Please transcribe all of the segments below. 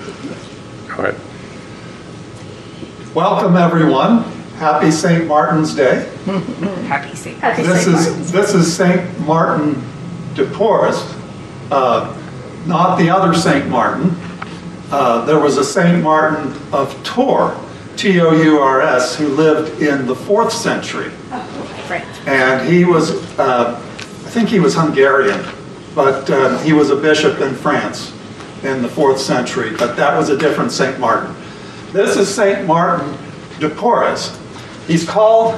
Go ahead. Welcome, everyone. Happy St. Martin's Day. Happy St. This is St. Martin de Porres, not the other St. Martin. There was a St. Martin of Tours, T-O-U-R-S, who lived in the 4th century. Right. And he was, I think he was Hungarian, but he was a bishop in France in the 4th century, but that was a different St. Martin. This is St. Martin de Porres. He's called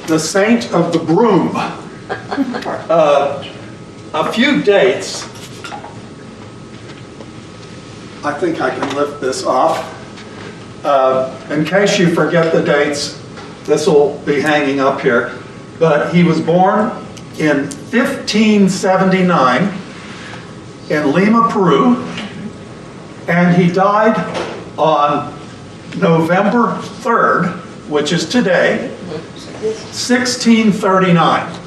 the Saint of the Broom. A few dates. I think I can lift this off. In case you forget the dates, this will be hanging up here. But he was born in 1579 in Lima, Peru, and he died on November 3rd, which is today, 1639.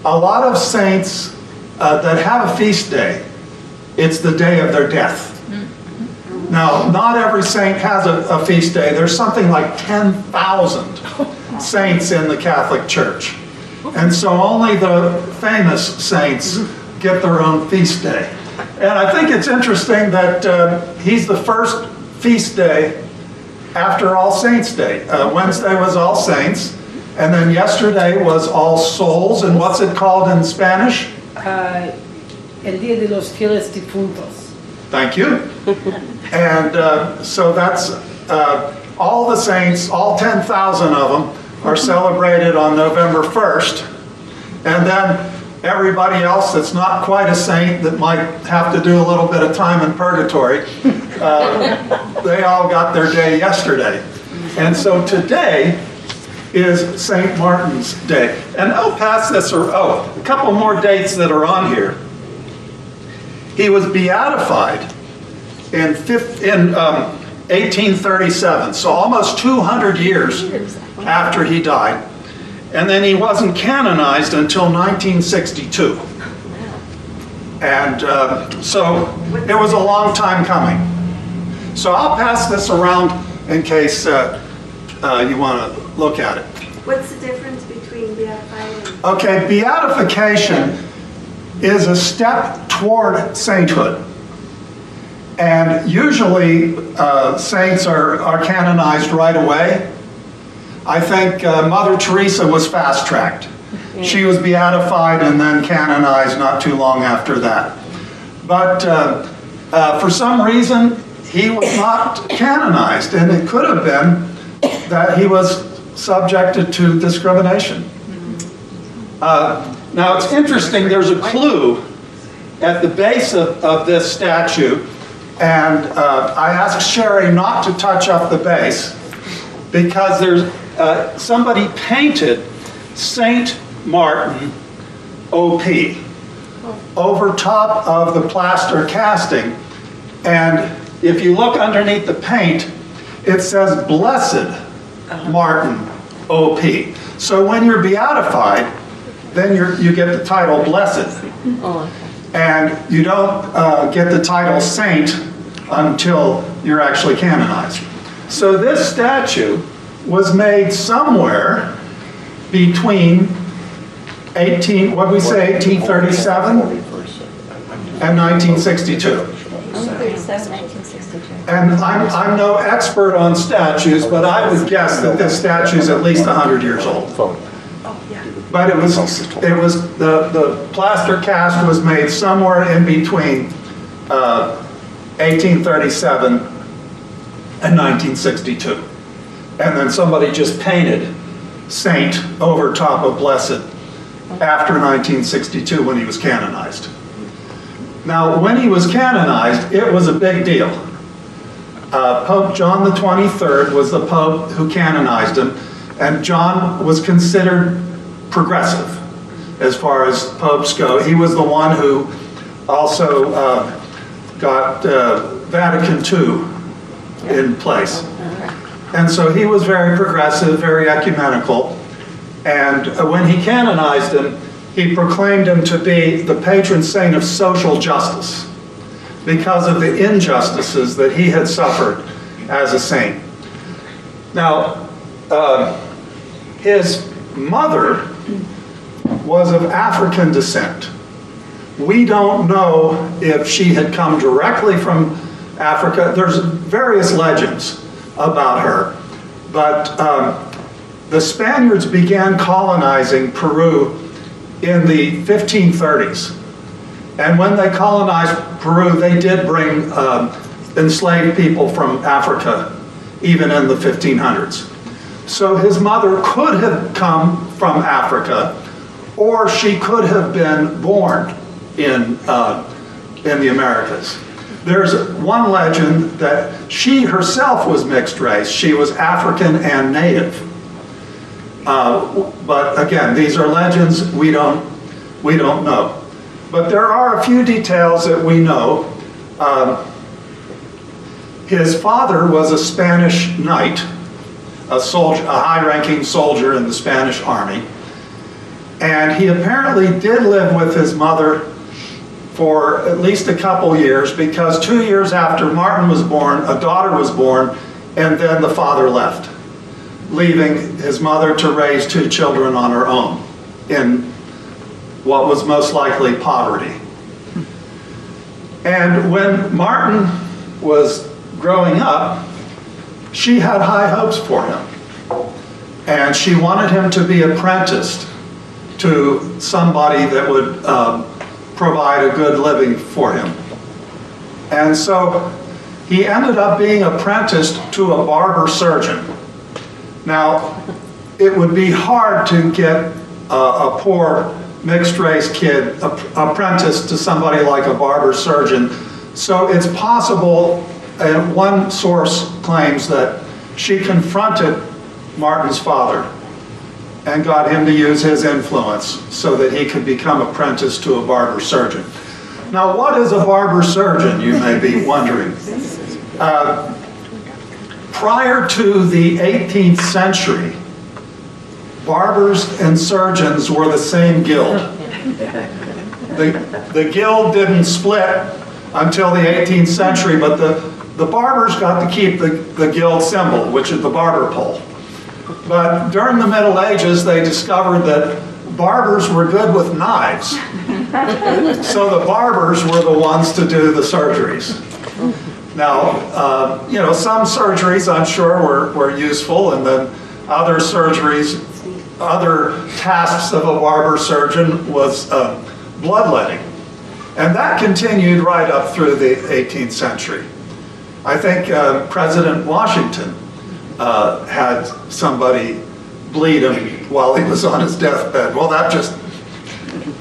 A lot of saints that have a feast day, it's the day of their death. Now, not every saint has a feast day. There's something like 10,000 saints in the Catholic Church. And so only the famous saints get their own feast day. And I think it's interesting that he's the first feast day after All Saints' Day. Wednesday was All Saints, and then yesterday was All Souls, and what's it called in Spanish? El Día de los Fieles Difuntos. Thank you. And so that's all the saints, all 10,000 of them, are celebrated on November 1st. And then everybody else that's not quite a saint, that might have to do a little bit of time in purgatory, they all got their day yesterday. And so today is St. Martin's Day. And I'll pass this, a couple more dates that are on here. He was beatified in 1837, so almost 200 years after he died. And then he wasn't canonized until 1962. And so it was a long time coming. So I'll pass this around in case you want to look at it. What's the difference between beatified and... Okay, beatification is a step toward sainthood. And usually saints are canonized right away. I think Mother Teresa was fast-tracked. She was beatified and then canonized not too long after that. But for some reason, he was not canonized, and it could have been that he was subjected to discrimination. Now it's interesting, there's a clue at the base of this statue, and I asked Sherry not to touch up the base because there's somebody painted Saint Martin OP over top of the plaster casting, and if you look underneath the paint, it says Blessed Martin OP. So when you're beatified, then you get the title Blessed. And you don't get the title Saint until you're actually canonized. So this statue was made somewhere between 1837 and 1962. And I'm no expert on statues, but I would guess that this statue is at least 100 years old. But it was the plaster cast was made somewhere in between 1837 and 1962. And then somebody just painted Saint over top of Blessed after 1962 when he was canonized. Now, when he was canonized, it was a big deal. Pope John the 23rd was the Pope who canonized him, and John was considered progressive as far as popes go. He was the one who also got Vatican II in place. And so he was very progressive, very ecumenical. And when he canonized him, he proclaimed him to be the patron saint of social justice. because of the injustices that he had suffered as a saint. Now, his mother was of African descent. We don't know if she had come directly from Africa. There's various legends about her, but the Spaniards began colonizing Peru in the 1530s. And when they colonized Peru, they did bring enslaved people from Africa, even in the 1500s. So his mother could have come from Africa, or she could have been born in the Americas. There's one legend that she herself was mixed race. She was African and native. But again, these are legends. We don't know. But there are a few details that we know. His father was a Spanish knight, a high-ranking soldier in the Spanish army. And he apparently did live with his mother for at least a couple years, because 2 years after Martin was born, a daughter was born, and then the father left, leaving his mother to raise 2 children on her own in what was most likely poverty. And when Martin was growing up, she had high hopes for him. And she wanted him to be apprenticed to somebody that would provide a good living for him. And so he ended up being apprenticed to a barber surgeon. Now, it would be hard to get a poor mixed race kid apprenticed to somebody like a barber surgeon. So it's possible, and one source claims that she confronted Martin's father and got him to use his influence so that he could become apprenticed to a barber surgeon. Now, what is a barber surgeon, you may be wondering? Prior to the 18th century, barbers and surgeons were the same guild. The guild didn't split until the 18th century, but the barbers got to keep the guild symbol, which is the barber pole. But during the Middle Ages, they discovered that barbers were good with knives. So the barbers were the ones to do the surgeries. Now, some surgeries I'm sure were useful, and then other surgeries, other tasks of a barber surgeon was bloodletting. And that continued right up through the 18th century. I think President Washington had somebody bleed him while he was on his deathbed. Well, that just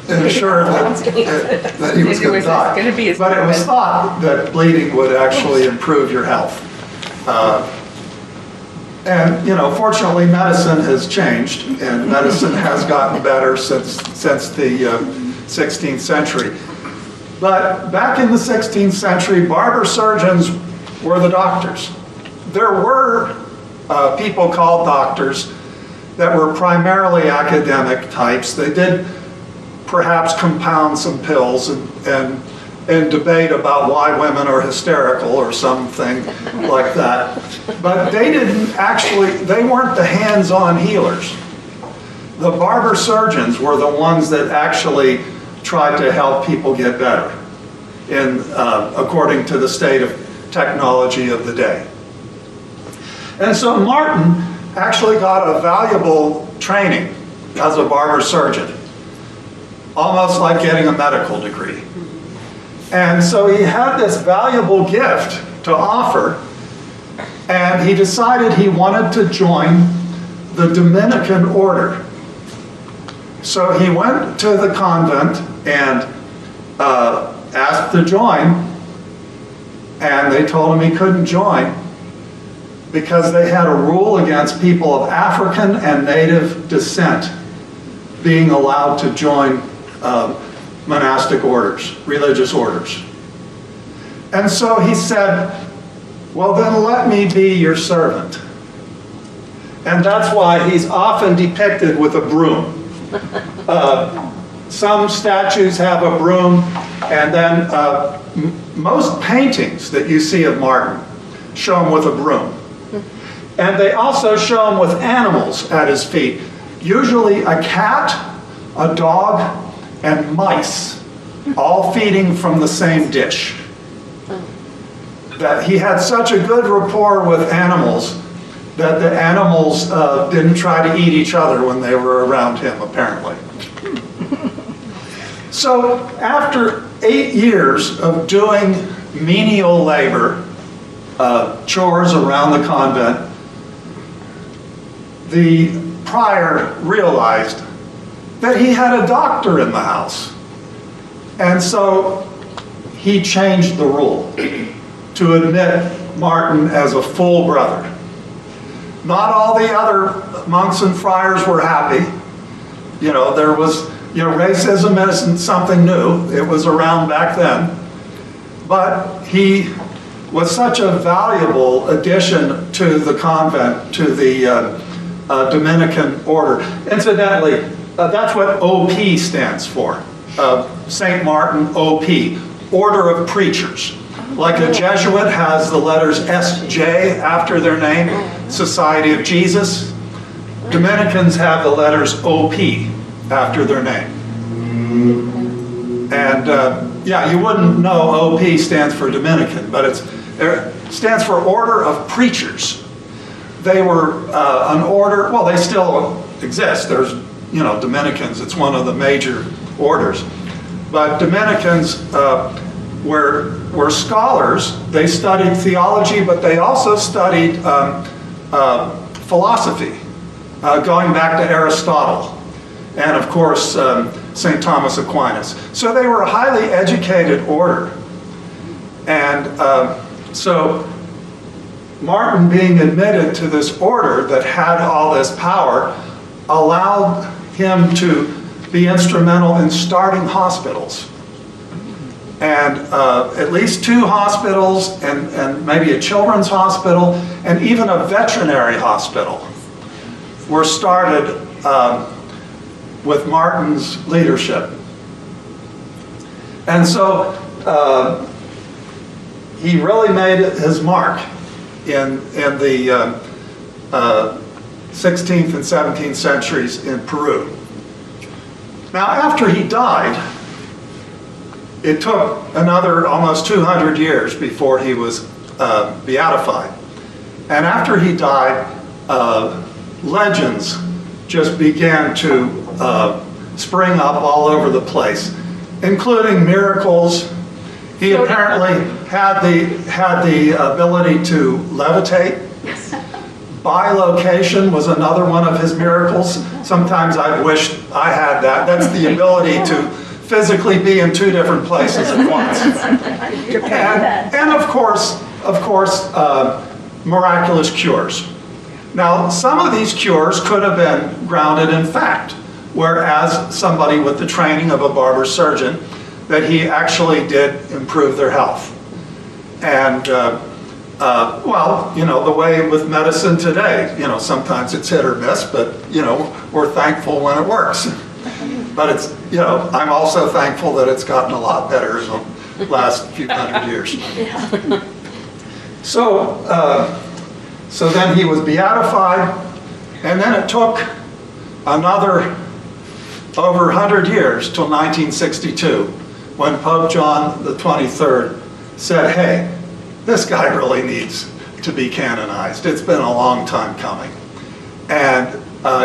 ensured that he was going to die. But it was thought that bleeding would actually improve your health. And fortunately, medicine has changed, and medicine has gotten better since the 16th century. But back in the 16th century, barber surgeons were the doctors. There were people called doctors that were primarily academic types. They did perhaps compound some pills and debate about why women are hysterical or something like that. But they weren't the hands-on healers. The barber surgeons were the ones that actually tried to help people get better, according to the state of technology of the day. And so Martin actually got a valuable training as a barber surgeon, almost like getting a medical degree. And so he had this valuable gift to offer, and he decided he wanted to join the Dominican order. So he went to the convent and asked to join, and they told him he couldn't join because they had a rule against people of African and native descent being allowed to join monastic orders, religious orders. And so he said, well, then let me be your servant. And that's why he's often depicted with a broom. Some statues have a broom, and then most paintings that you see of Martin show him with a broom. And they also show him with animals at his feet, usually a cat, a dog, and mice, all feeding from the same dish. That he had such a good rapport with animals that the animals didn't try to eat each other when they were around him, apparently. So after 8 years of doing menial labor, chores around the convent, the prior realized that he had a doctor in the house. And so he changed the rule to admit Martin as a full brother. Not all the other monks and friars were happy. There was, racism isn't something new. It was around back then. But he was such a valuable addition to the convent, to the Dominican order. Incidentally, that's what OP stands for. St. Martin OP, Order of Preachers. Like a Jesuit has the letters SJ after their name, Society of Jesus. Dominicans have the letters OP after their name. And you wouldn't know OP stands for Dominican, but it stands for Order of Preachers. They were an order, well, they still exist. There's, Dominicans, it's one of the major orders. But Dominicans were scholars. They studied theology, but they also studied philosophy, going back to Aristotle, and of course, St. Thomas Aquinas. So they were a highly educated order. And so Martin being admitted to this order that had all this power allowed him to be instrumental in starting hospitals. And at least 2 hospitals, and maybe a children's hospital, and even a veterinary hospital were started with Martin's leadership. And so he really made his mark in the 16th and 17th centuries in Peru. Now, after he died, it took another almost 200 years before he was beatified. And after he died, legends just began to spring up all over the place, including miracles. He apparently had the ability to levitate. Bilocation was another one of his miracles. Sometimes I've wished I had that. That's the ability to physically be in 2 different places at once. And of course, miraculous cures. Now, some of these cures could have been grounded in fact, whereas somebody with the training of a barber surgeon, that he actually did improve their health. And the way with medicine today, sometimes it's hit or miss, but, we're thankful when it works. But it's, I'm also thankful that it's gotten a lot better in the last few hundred years. So then he was beatified, and then it took another over 100 years till 1962, when Pope John the 23rd said, hey, this guy really needs to be canonized. It's been a long time coming. And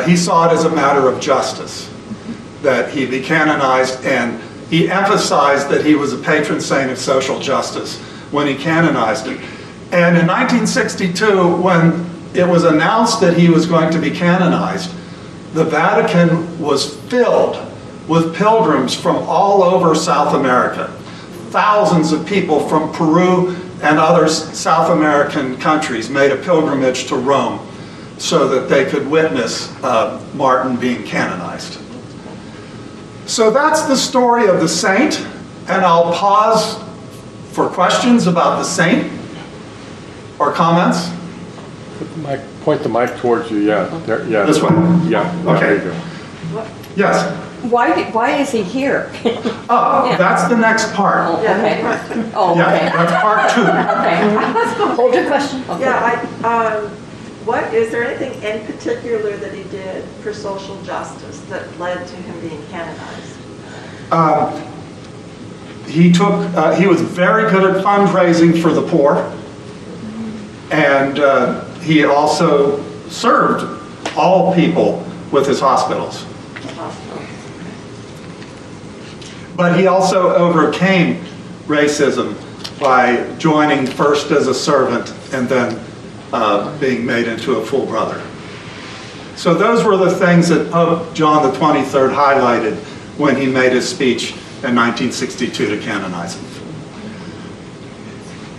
he saw it as a matter of justice that he be canonized, and he emphasized that he was a patron saint of social justice when he canonized him. And in 1962, when it was announced that he was going to be canonized, the Vatican was filled with pilgrims from all over South America. Thousands of people from Peru and other South American countries made a pilgrimage to Rome so that they could witness Martin being canonized. So that's the story of the saint, and I'll pause for questions about the saint or comments. Point the mic towards you, yeah. There, yeah. This way? Yeah. Okay. There you go. Yes? Why is he here? Oh, that's the next part. Okay. Oh, Yeah, okay. that's part 2. Okay. Hold your question. Okay. Yeah, what, is there anything in particular that he did for social justice that led to him being canonized? He was very good at fundraising for the poor, and he also served all people with his hospitals. But he also overcame racism by joining first as a servant and then being made into a full brother. So those were the things that Pope John the 23rd highlighted when he made his speech in 1962 to canonize him.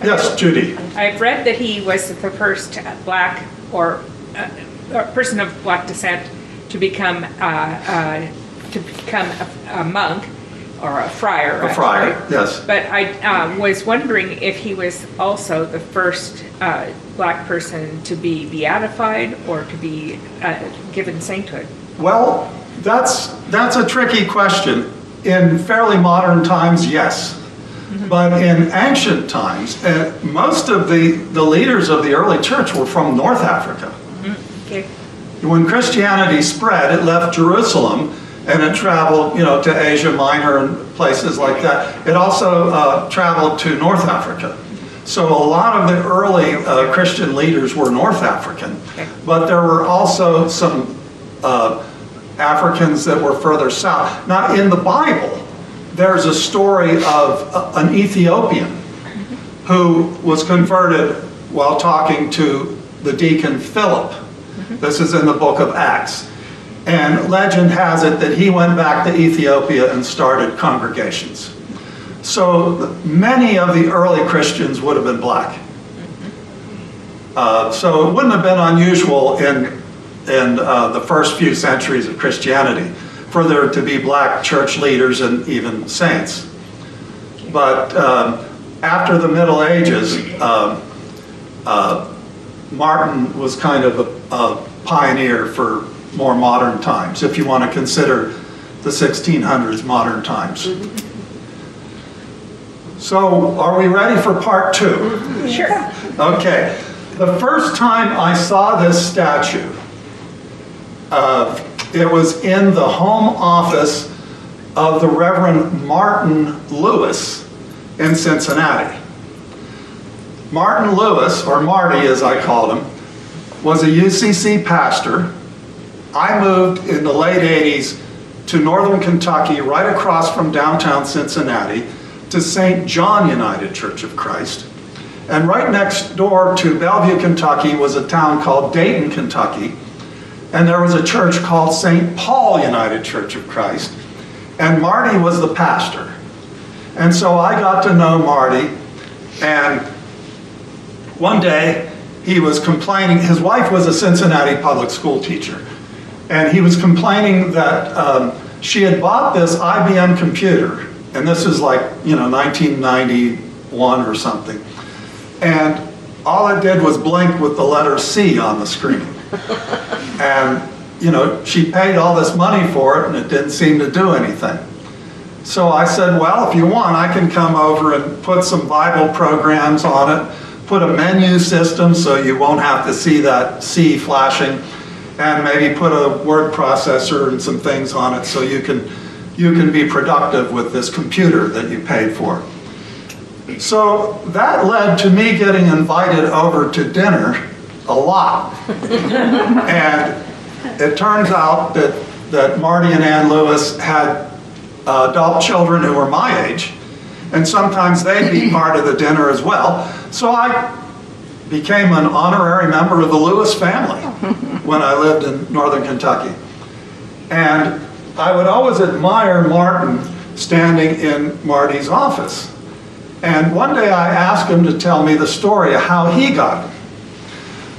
Yes, Judy. I've read that he was the first black or person of black descent to become a monk or a friar. A friar, yes. But I was wondering if he was also the first black person to be beatified or to be given sainthood. Well, that's a tricky question. In fairly modern times, yes. But in ancient times, most of the leaders of the early church were from North Africa. Okay. When Christianity spread, it left Jerusalem and it traveled, to Asia Minor and places like that. It also traveled to North Africa. So a lot of the early Christian leaders were North African, but there were also some Africans that were further south. Now, in the Bible, there's a story of an Ethiopian who was converted while talking to the deacon Philip. This is in the book of Acts. And legend has it that he went back to Ethiopia and started congregations. So many of the early Christians would have been black. So it wouldn't have been unusual in the first few centuries of Christianity for there to be black church leaders and even saints. But after the Middle Ages, Martin was kind of a pioneer for more modern times, if you want to consider the 1600s modern times. So, are we ready for part 2? Sure. Okay. The first time I saw this statue, it was in the home office of the Reverend Martin Lewis in Cincinnati. Martin Lewis, or Marty as I called him, was a UCC pastor. I moved in the late 80s to northern Kentucky, right across from downtown Cincinnati, to St. John United Church of Christ. And right next door to Bellevue, Kentucky was a town called Dayton, Kentucky. And there was a church called St. Paul United Church of Christ. And Marty was the pastor. And so I got to know Marty. And one day he was complaining, his wife was a Cincinnati public school teacher. And he was complaining that she had bought this IBM computer. And this is like, 1991 or something. And all it did was blink with the letter C on the screen. And, she paid all this money for it and it didn't seem to do anything. So I said, well, if you want, I can come over and put some Bible programs on it, put a menu system so you won't have to see that C flashing, and maybe put a word processor and some things on it so you can be productive with this computer that you paid for. So that led to me getting invited over to dinner a lot. And it turns out that Marty and Ann Lewis had adult children who were my age, and sometimes they'd be part of the dinner as well. So I became an honorary member of the Lewis family when I lived in northern Kentucky. And I would always admire Martin standing in Marty's office. And one day I asked him to tell me the story of how he got it.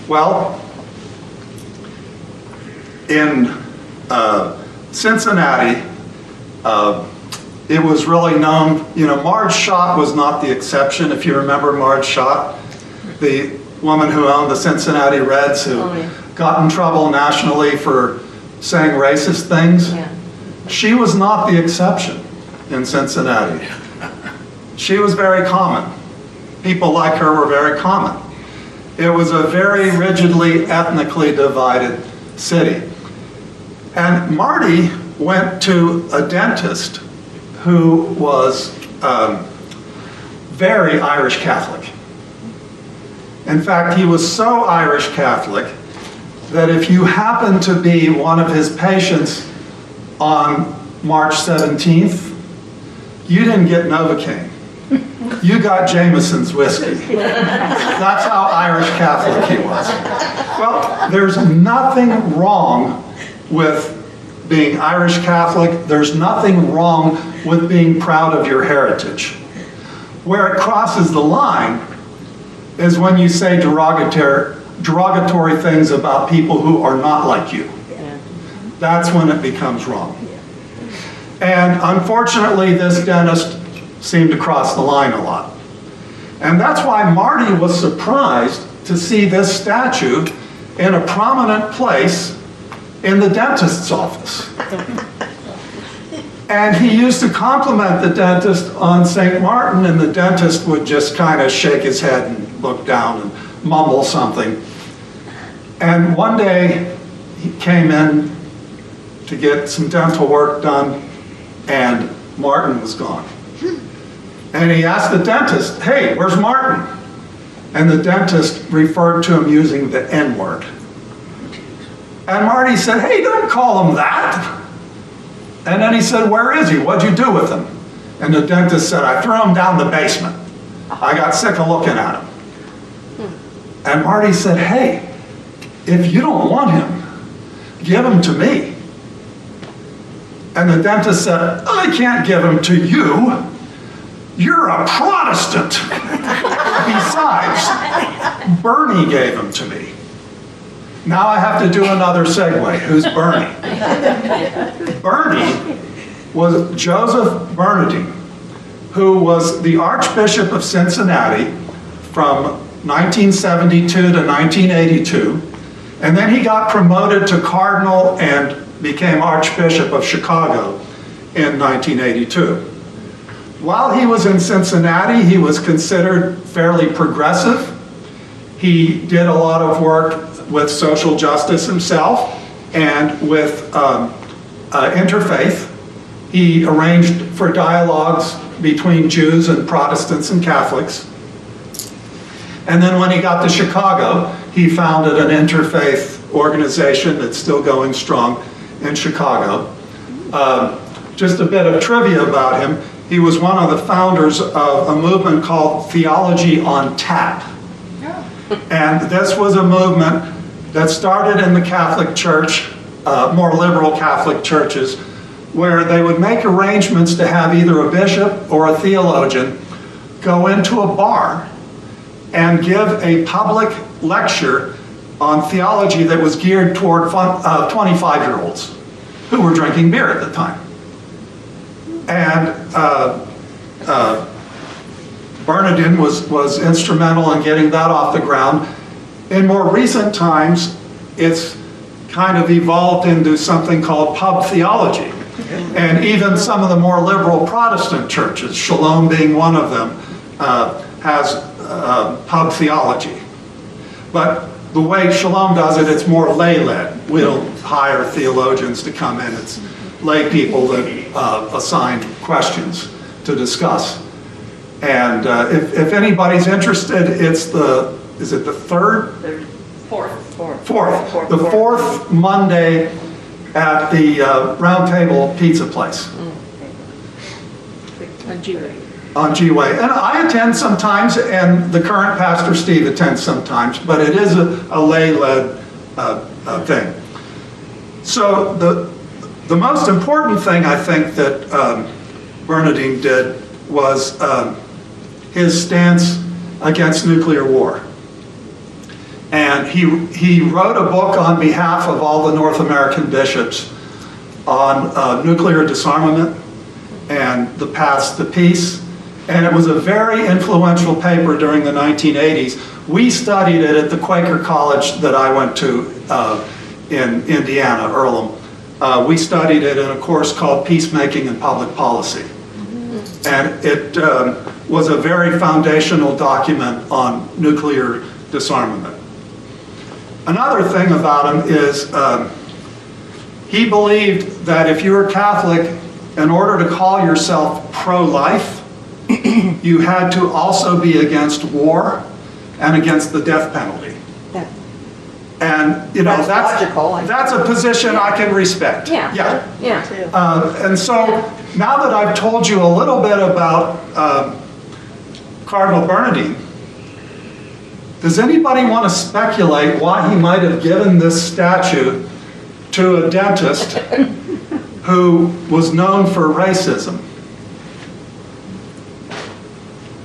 Well, in Cincinnati, it was really known, Marge Schott was not the exception, if you remember Marge Schott, the woman who owned the Cincinnati Reds who got in trouble nationally for saying racist things. Yeah. She was not the exception in Cincinnati. She was very common. People like her were very common. It was a very rigidly, ethnically divided city. And Marty went to a dentist who was very Irish Catholic. In fact, he was so Irish Catholic that if you happened to be one of his patients on March 17th, you didn't get Novocaine. You got Jameson's whiskey. That's how Irish Catholic he was. Well, there's nothing wrong with being Irish Catholic. There's nothing wrong with being proud of your heritage. Where it crosses the line is when you say derogatory things about people who are not like you. That's when it becomes wrong. And unfortunately, this dentist seemed to cross the line a lot. And that's why Marty was surprised to see this statue in a prominent place in the dentist's office. And he used to compliment the dentist on St. Martin, and the dentist would just kind of shake his head and look down and mumble something. And one day he came in to get some dental work done, and Martin was gone. And he asked the dentist, "Hey, where's Martin?" And the dentist referred to him using the N-word. And Marty said, "Hey, don't call him that." And then he said, "Where is he? What'd you do with him?" And the dentist said, "I threw him down the basement. I got sick of looking at him." And Marty said, "Hey, if you don't want him, give him to me." And the dentist said, "I can't give him to you. You're a Protestant. Besides, Bernie gave him to me." Now I have to do another segue. Who's Bernie? Bernie was Joseph Bernardine, who was the Archbishop of Cincinnati from 1972 to 1982. And then he got promoted to Cardinal and became Archbishop of Chicago in 1982. While he was in Cincinnati, he was considered fairly progressive. He did a lot of work with social justice himself and with interfaith. He arranged for dialogues between Jews and Protestants and Catholics. And then when he got to Chicago, he founded an interfaith organization that's still going strong in Chicago. Just a bit of trivia about him. He was one of the founders of a movement called Theology on Tap. And this was a movement that started in the Catholic Church, more liberal Catholic churches, where they would make arrangements to have either a bishop or a theologian go into a bar and give a public lecture on theology that was geared toward 25-year-olds who were drinking beer at the time. And Bernardine was instrumental in getting that off the ground. In more recent times, it's kind of evolved into something called pub theology. And even some of the more liberal Protestant churches, Shalom being one of them, has pub theology. But the way Shalom does it, it's more lay-led. We don't hire theologians to come in. It's lay people that assign questions to discuss. And if anybody's interested, it's is it the third? Fourth. The fourth Monday at the Round Table Pizza Place. On G-Way. On G-Way. And I attend sometimes, and the current Pastor Steve attends sometimes, but it is a lay-led thing. So the most important thing I think that Bernardine did was his stance against nuclear war. And he wrote a book on behalf of all the North American bishops on nuclear disarmament and the paths to peace. And it was a very influential paper during the 1980s. We studied it at the Quaker college that I went to in Indiana, Earlham. we studied it in a course called Peacemaking and Public Policy. And it was a very foundational document on nuclear disarmament. Another thing about him is he believed that if you were Catholic, in order to call yourself pro-life, you had to also be against war and against the death penalty. That- And, you know, That's logical. that's a position I can respect. Yeah. Yeah. Too. And so, now that I've told you a little bit about Cardinal Bernardine, does anybody want to speculate why he might have given this statue to a dentist who was known for racism?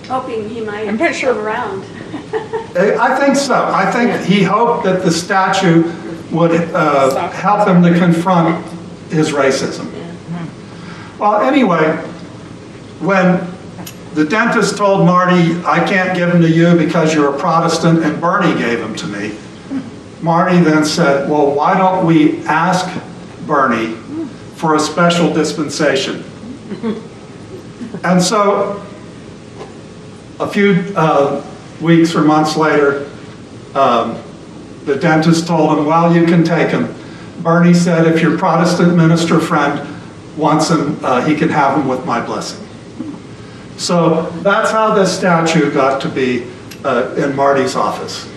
Hoping he might I'm pretty sure- come around. I think so. I think he hoped that the statue would help him to confront his racism. Well, anyway, when the dentist told Marty, I can't give him to you because you're a Protestant, and Bernie gave him to me, Marty then said, well, why don't we ask Bernie for a special dispensation? And so, a few weeks or months later, the dentist told him, well, you can take him. Bernie said, if your Protestant minister friend wants him, he can have him with my blessing. So that's how this statue got to be in Marty's office.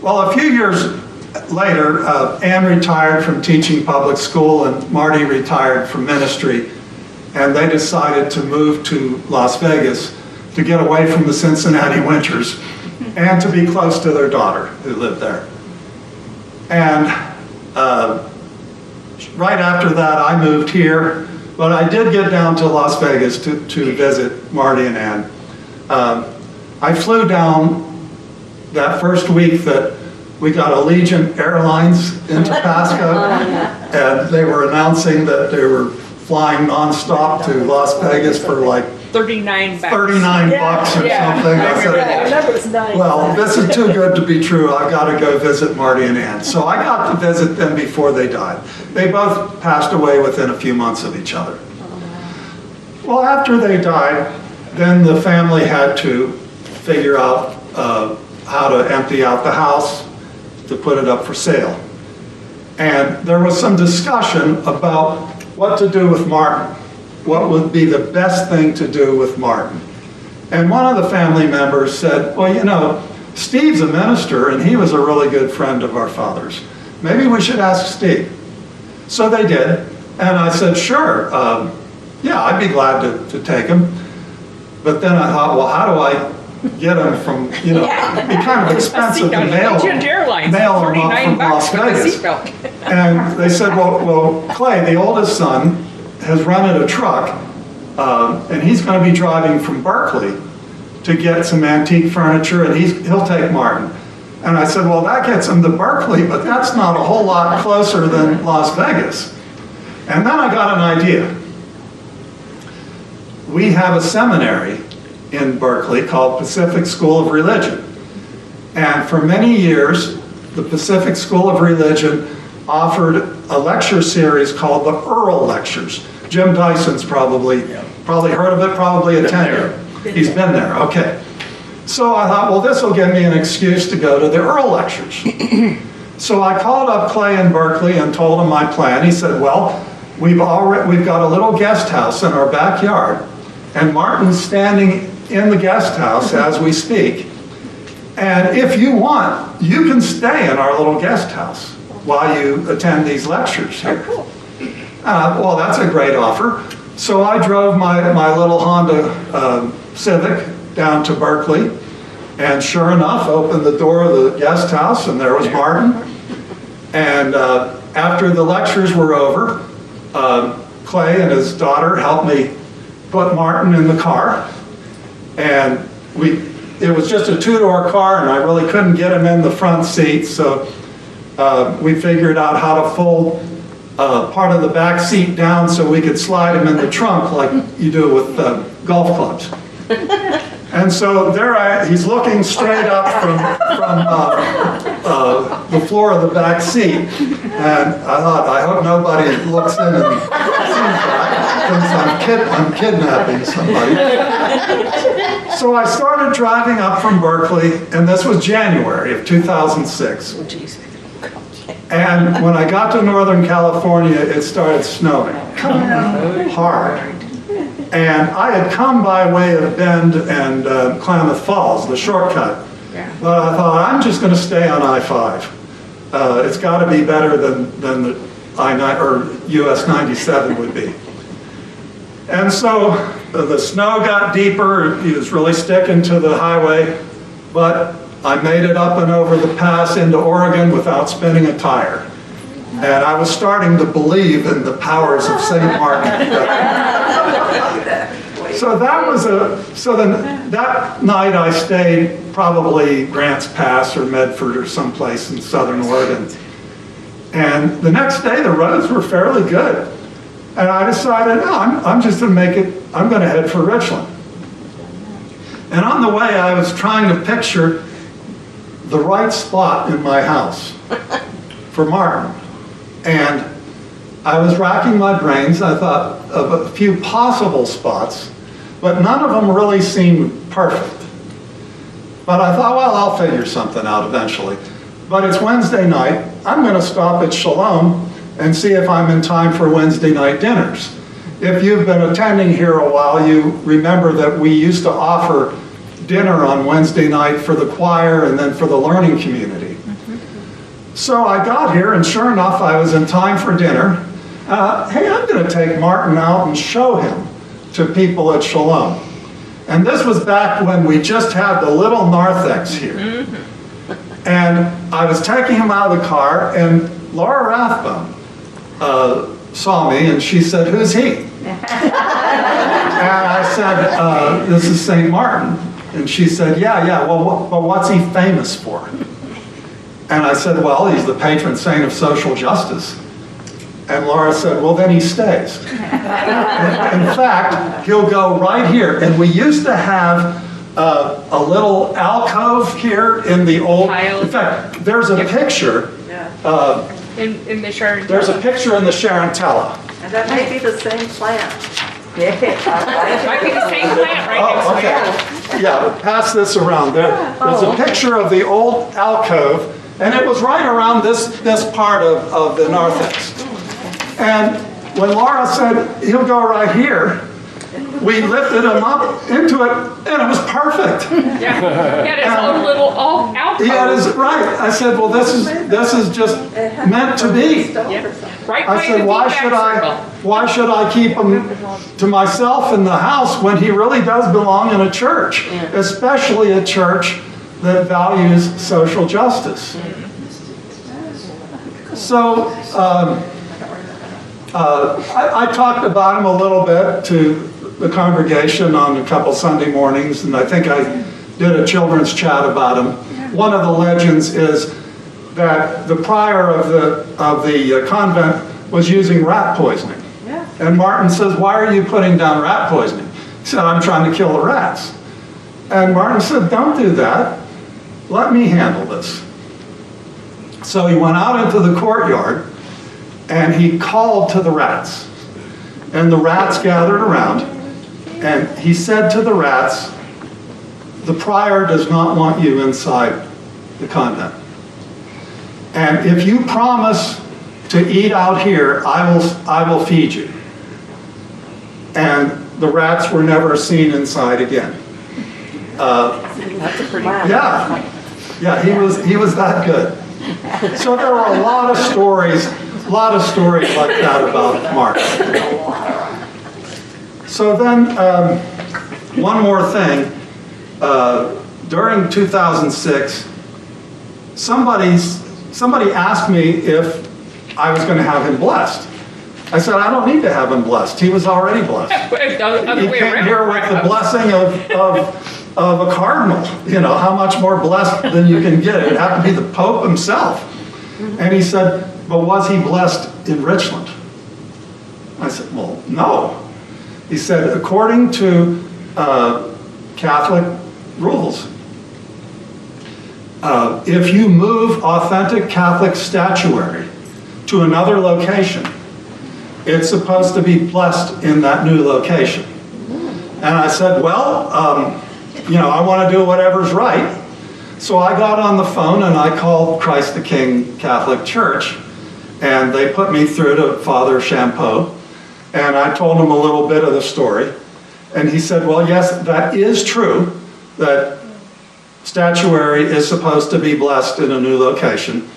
Well, a few years later, Ann retired from teaching public school and Marty retired from ministry, and they decided to move to Las Vegas to get away from the Cincinnati winters and to be close to their daughter who lived there. And right after that, I moved here, but I did get down to Las Vegas to visit Marty and Ann. I flew down that first week that we got Allegiant Airlines into Pasco, and they were announcing that they were flying nonstop to Las Vegas for like 39 bucks. 39 bucks or Yeah, something. I remember that. That was nice. Well, this is too good to be true. I've got to go visit Marty and Ann. So I got to visit them before they died. They both passed away within a few months of each other. Well, after they died, then the family had to figure out how to empty out the house to put it up for sale. And there was some discussion about what to do with Martin. What would be the best thing to do with Martin? And one of the family members said, well, you know, Steve's a minister and he was a really good friend of our father's. Maybe we should ask Steve. So they did. And I said, sure, yeah, I'd be glad to take him. But then I thought, well, how do I get him from, you know, it'd be kind of expensive to mail Allegiant Airlines, him up 39 from Las bucks for the Vegas. seatbelt. And they said, well, Clay, the oldest son, has rented a truck, and he's going to be driving from Berkeley to get some antique furniture, and he'll take Martin. And I said, well, that gets him to Berkeley, but that's not a whole lot closer than Las Vegas. And then I got an idea. We have a seminary in Berkeley called Pacific School of Religion. And for many years, the Pacific School of Religion offered a lecture series called the Earl Lectures. Jim Dyson's probably heard of it, probably attended. He's been there, okay. So I thought, well, this will give me an excuse to go to the Earl Lectures. So I called up Clay in Berkeley and told him my plan. He said, well, we've got a little guest house in our backyard, and Martin's standing in the guest house as we speak. And if you want, you can stay in our little guest house while you attend these lectures here. Well, that's a great offer. So I drove my little Honda Civic down to Berkeley, and sure enough, opened the door of the guest house, and there was Martin. And after the lectures were over, Clay and his daughter helped me put Martin in the car. And it was just a two-door car, and I really couldn't get him in the front seat, so we figured out how to fold part of the back seat down so we could slide him in the trunk like you do with golf clubs. And so he's looking straight up the floor of the back seat. And I thought, I hope nobody looks in and sees that, because I'm kidnapping somebody. So I started driving up from Berkeley, and this was January of 2006. Oh, jeez. And when I got to Northern California, it started snowing hard. And I had come by way of Bend and Klamath Falls, the shortcut. Yeah. But I thought, I'm just going to stay on I-5. It's got to be better than the I-9 or US 97 would be. And so the snow got deeper. It was really sticking to the highway. But I made it up and over the pass into Oregon without spinning a tire. And I was starting to believe in the powers of St. Martin. So that night I stayed probably Grants Pass or Medford or someplace in southern Oregon. And the next day the roads were fairly good. And I decided, no, I'm just going to make it, I'm going to head for Richland. And on the way I was trying to picture the right spot in my house for Martin. And I was racking my brains. I thought of a few possible spots, but none of them really seemed perfect. But I thought, well, I'll figure something out eventually. But it's Wednesday night. I'm going to stop at Shalom and see if I'm in time for Wednesday night dinners. If you've been attending here a while, you remember that we used to offer dinner on Wednesday night for the choir and then for the learning community. So I got here, and sure enough, I was in time for dinner. Hey, I'm going to take Martin out and show him to people at Shalom. And this was back when we just had the little narthex here. And I was taking him out of the car, and Laura Rathbone saw me, and she said, "Who's he?" And I said, "This is St. Martin." And she said, yeah, well, but what's he famous for? And I said, well, he's the patron saint of social justice. And Laura said, well, then he stays. In fact, he'll go right here. And we used to have a little alcove here in the old, in fact, there's a picture. In the Sharon. There's a picture in the Sharentella. And that may be the same plant. Might be the same plant right next to it. Okay. Yeah, pass this around. There's a picture of the old alcove, and it was right around this part of the narthex. And when Laura said, he'll go right here, we lifted him up into it, and it was perfect. Yeah, he had his own little alcove. Yeah, it is right. I said, well, this is just meant to be. Right I said, why should I keep him to myself in the house when he really does belong in a church, especially a church that values social justice? So I talked about him a little bit to the congregation on a couple Sunday mornings, and I think I did a children's chat about him. One of the legends is that the prior of the convent was using rat poisoning. Yeah. And Martin says, why are you putting down rat poisoning? He said, I'm trying to kill the rats. And Martin said, don't do that. Let me handle this. So he went out into the courtyard and he called to the rats. And the rats gathered around, and he said to the rats, the prior does not want you inside the convent. And if you promise to eat out here, I will feed you. And the rats were never seen inside again. That's a pretty. Yeah, he was that good. So there were a lot of stories like that about Mark. So then, one more thing. During 2006, somebody asked me if I was going to have him blessed. I said, I don't need to have him blessed. He was already blessed. He came here with the blessing of a cardinal. You know, how much more blessed than you can get? It had to be the Pope himself. And he said, but was he blessed in Richland? I said, well, no. He said, according to Catholic rules, if you move authentic Catholic statuary to another location, it's supposed to be blessed in that new location. And I said, well, I want to do whatever's right. So I got on the phone and I called Christ the King Catholic Church, and they put me through to Father Champeau, and I told him a little bit of the story. And he said, well, yes, that is true, that statuary is supposed to be blessed in a new location.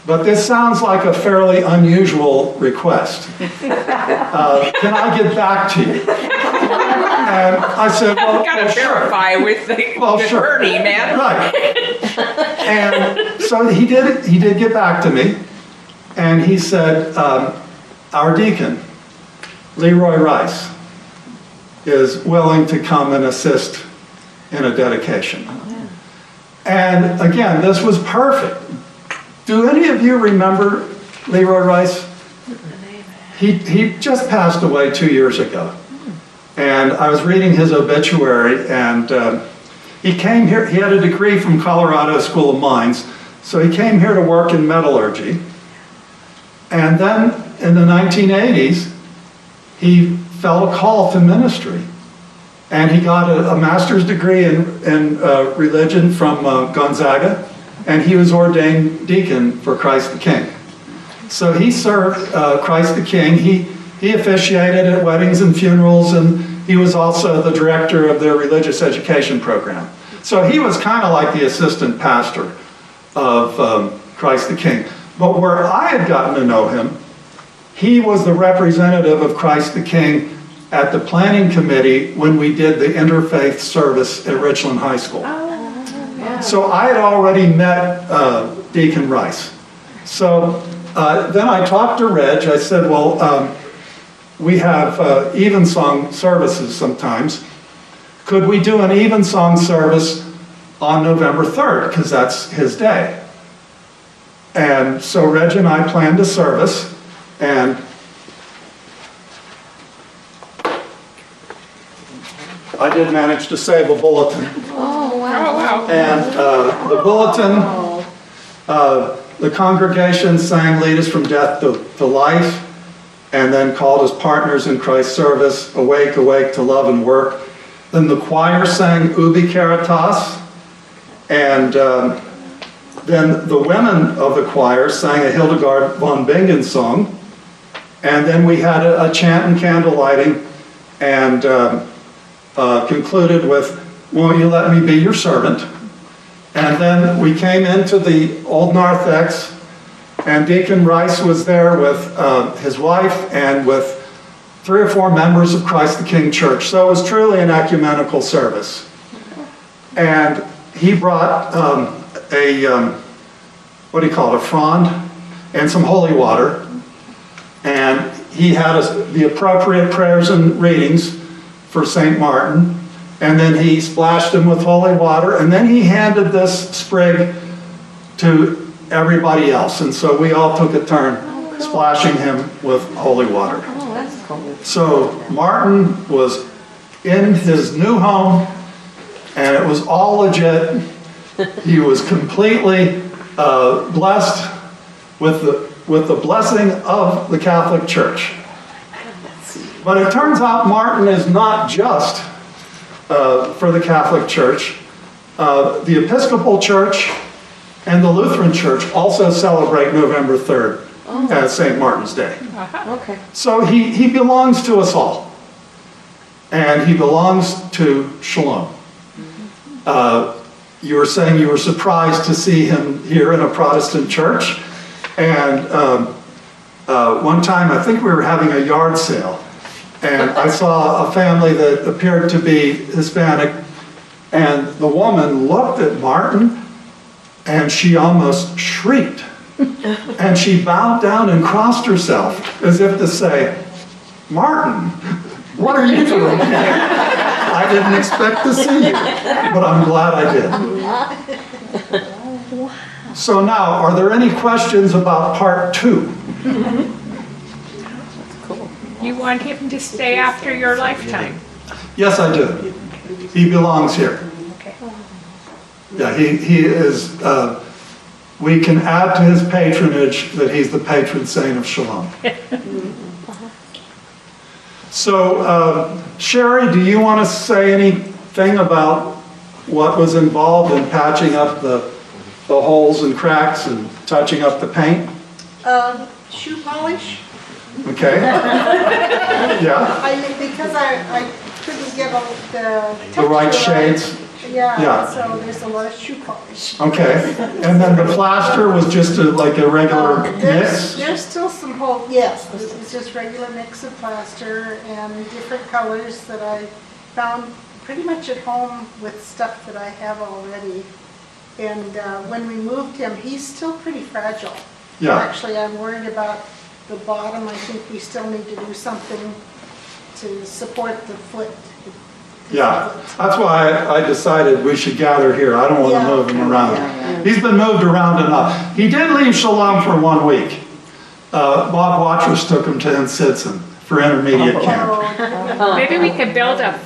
But this sounds like a fairly unusual request. Can I get back to you? And I said, well, Gotta sure. verify with the Sure. attorney, man. Right. And so he did get back to me, and he said, our deacon, Leroy Rice, is willing to come and assist in a dedication. And again, this was perfect. Do any of you remember Leroy Rice? He just passed away 2 years ago. And I was reading his obituary, and he came here. He had a degree from Colorado School of Mines, so he came here to work in metallurgy. And then in the 1980s, he felt a call to ministry. And he got a master's degree in religion from Gonzaga, and he was ordained deacon for Christ the King. So he served Christ the King. He officiated at weddings and funerals, and he was also the director of their religious education program. So he was kind of like the assistant pastor of Christ the King. But where I had gotten to know him, he was the representative of Christ the King at the planning committee when we did the interfaith service at Richland High School. So I had already met Deacon Rice. So then I talked to Reg. I said, well, we have evensong services sometimes. Could we do an evensong service on November 3rd? Because that's his day. And so Reg and I planned a service, and I did manage to save a bulletin. Oh, wow. Oh, wow. And the bulletin, the congregation sang Lead Us from Death to Life, and then called us partners in Christ's service, awake, awake to love and work. Then the choir sang Ubi Caritas, and then the women of the choir sang a Hildegard von Bingen song, and then we had a chant and candle lighting, and concluded with, won't you let me be your servant? And then we came into the old narthex, and Deacon Rice was there with his wife and with 3 or 4 members of Christ the King Church. So it was truly an ecumenical service. And he brought a frond and some holy water. And he had the appropriate prayers and readings for St. Martin. And then he splashed him with holy water. And then he handed this sprig to everybody else. And so we all took a turn splashing him with holy water. Oh, that's cool. So Martin was in his new home, and it was all legit. He was completely blessed with the blessing of the Catholic Church. But it turns out Martin is not just for the Catholic Church. The Episcopal Church and the Lutheran Church also celebrate November 3rd as St. Martin's Day. Okay. So he belongs to us all. And he belongs to Shalom. You were saying you were surprised to see him here in a Protestant church. And one time, I think we were having a yard sale. And I saw a family that appeared to be Hispanic. And the woman looked at Martin, and she almost shrieked. And she bowed down and crossed herself as if to say, Martin, what are you doing here? I didn't expect to see you, but I'm glad I did. So now, are there any questions about part 2? You want him to stay after your lifetime? Yes, I do. He belongs here. Okay. Yeah, he is, we can add to his patronage that he's the patron saint of Shalom. So, Sherry, do you want to say anything about what was involved in patching up the holes and cracks and touching up the paint? Shoe polish. Okay. Yeah, Because I couldn't get all the the right texture right. shades. Yeah, Yeah. so there's a lot of shoe polish. Okay. And then the plaster was just like a regular mix? There's still some hole, yes, it's just regular mix of plaster and different colors that I found pretty much at home with stuff that I have already. And when we moved him, he's still pretty fragile. Yeah. Actually, I'm worried about the bottom. I think we still need to do something to support the foot. Yeah, that's why I decided we should gather here. I don't want to Yeah. move him around. Yeah. He's been moved around enough. He did leave Shalom for 1 week. Bob Watrous took him to Ensidson for intermediate camp. Oh, Maybe we could build a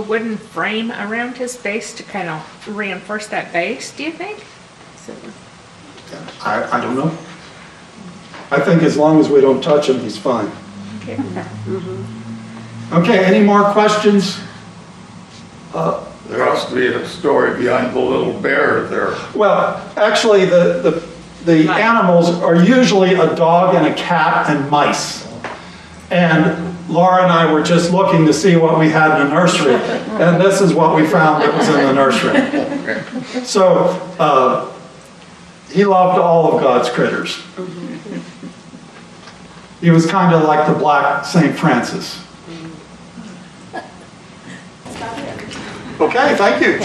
wooden frame around his base to kind of reinforce that base, do you think? I don't know. I think as long as we don't touch him, he's fine. Okay. Okay, any more questions? There has to be a story behind the little bear there. Well, actually, the animals are usually a dog and a cat and mice. And Laura and I were just looking to see what we had in the nursery, and this is what we found that was in the nursery. So, he loved all of God's critters. He was kind of like the black St. Francis. Okay, thank you.